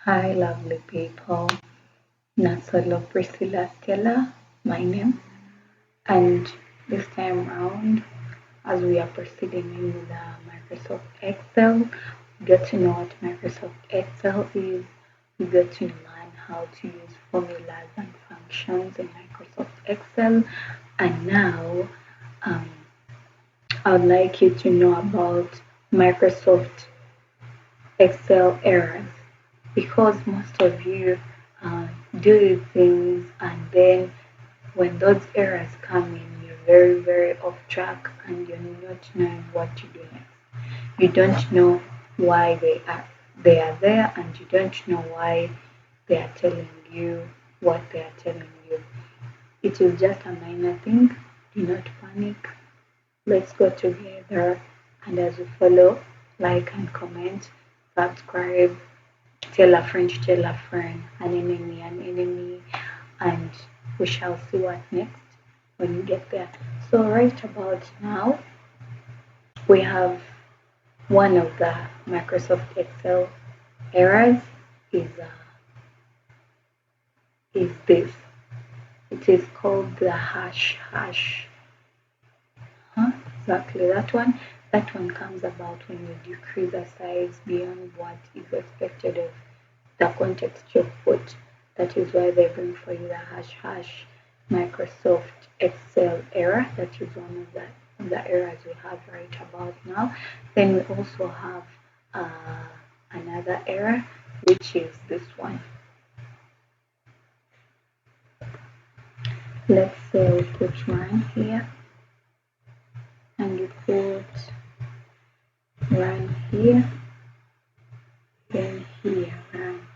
Hi, lovely people. Nasolo Priscilla Stella, my name. And this time around, as we are proceeding in with Microsoft Excel, we get to know what Microsoft Excel is. We get to learn how to use formulas and functions in Microsoft Excel. And now, um, I would like you to know about Microsoft Excel errors because most of you do things and then when those errors come in, you're very off track and you're not knowing what to do next. You don't know why they are there and you don't know why they are telling you what they are telling you. It is just a minor thing. Do not panic. Let's go together and as we follow, like and comment, subscribe, tell a friend to tell a friend, an enemy, and we shall see what next when we get there. So right about now, we have one of the Microsoft Excel errors is this. It is called the hash. Huh? Exactly that one. That one comes about when you decrease a size beyond what is expected of the context you put. That is why they bring for you the hash Microsoft Excel error. That is one of the errors we have right about now. Then we also have another error, which is this one. Let's say we put run here and you put run here, then here run.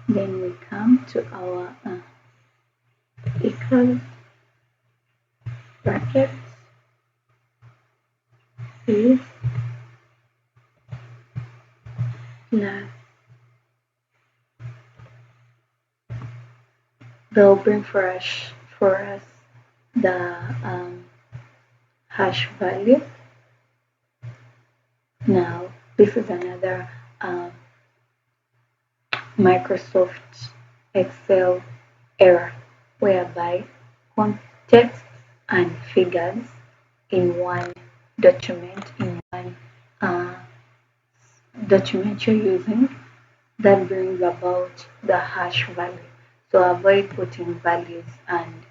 Then we come to our equals brackets, is plus. They'll bring for us the hash value. Now this is another Microsoft Excel error whereby context and figures in one uh, document you're using that brings about the hash value. So avoid putting values and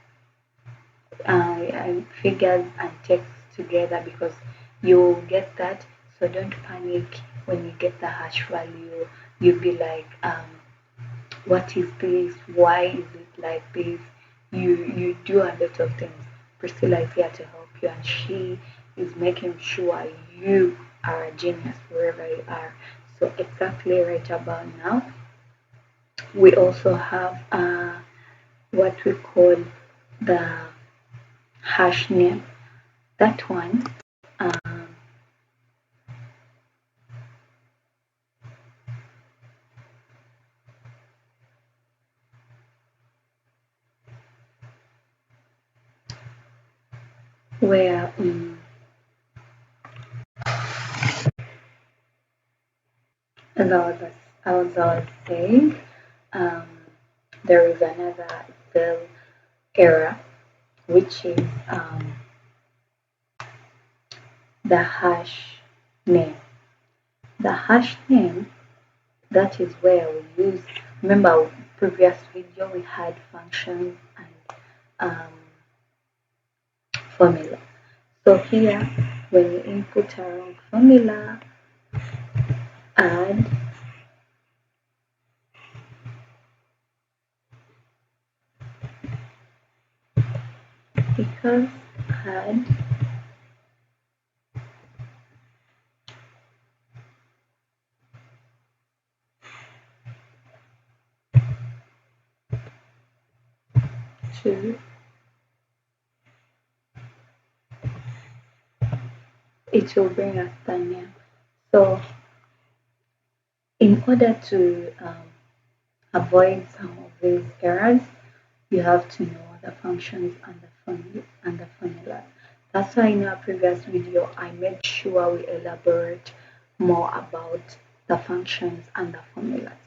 figures and text together because you will get that. So don't panic when you get the hash value. You'll be like, what is this? Why is it like this? You do a lot of things. Priscilla is here to help you, and she is making sure you are a genius wherever you are. So exactly right about now, we also have what we call the hash name. That one, um, where as I was saying, um, there is another Excel error, which is the hash name. The hash name, that is where we use, remember previous video we had functions and formula. So here, when you input a wrong formula, add equals add to, it will bring us the name. So in order to avoid some of these errors, you have to know the functions and the formula. That's why in our previous video I made sure we elaborate more about the functions and the formulas.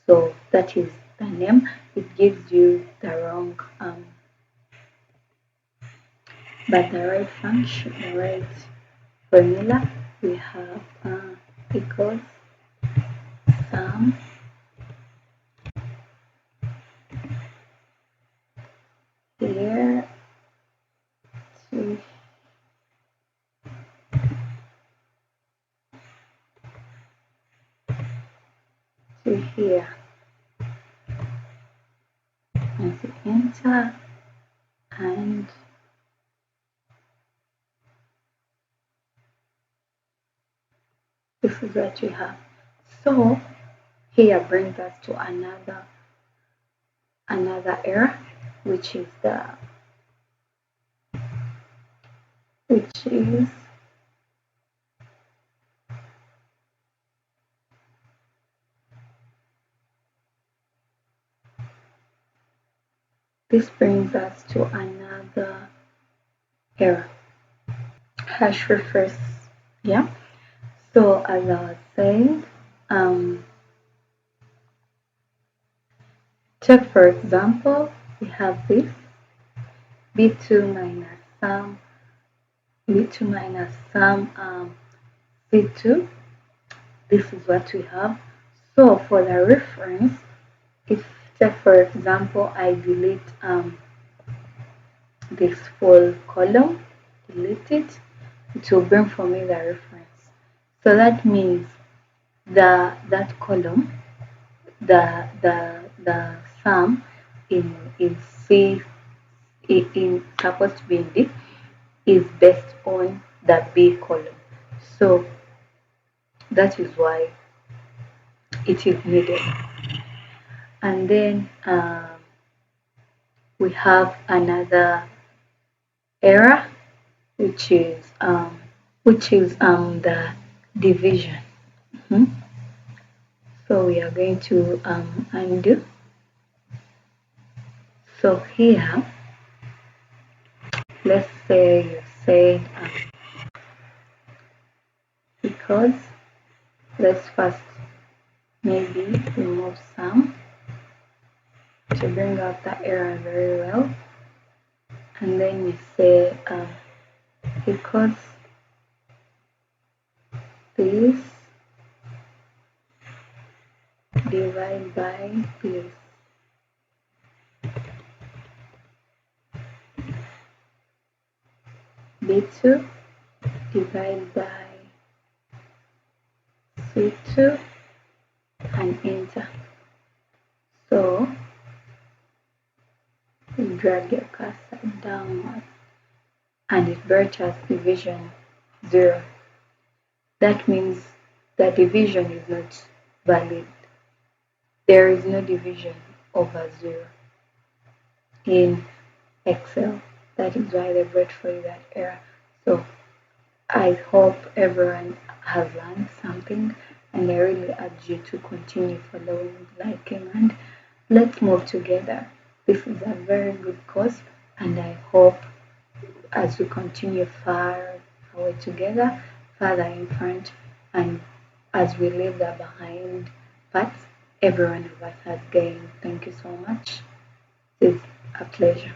So that is the name. It gives you the wrong, but the right function, the right formula. We have equals sum here to here, and we enter, and this is what we have. So here brings us to another error, which is this brings us to another error. Hash refers, yeah. So as I was saying, take for example, we have this b2 minus sum c2. This is what we have. So for the reference, if take for example I delete this full column, delete it, it will bring for me the reference. So that means that column, the sum in C in supposed to be in D is based on the B column. So that is why it is needed. And then we have another error, which is the division. So we are going to undo. So here, let's say you said because let's first maybe remove some to bring out the error very well, and then we say because this divide by this. B2 divide by C2 and enter. So you drag your cursor downwards and it brought us division 0. That means the division is not valid. There is no division over 0 in Excel. That is why they brought for you that error. So I hope everyone has learned something, and I really urge you to continue following, liking, and let's move together. This is a very good course, and I hope as we continue far away together, further in front, and as we leave the behind parts, every one of us has gained. Thank you so much. It's a pleasure.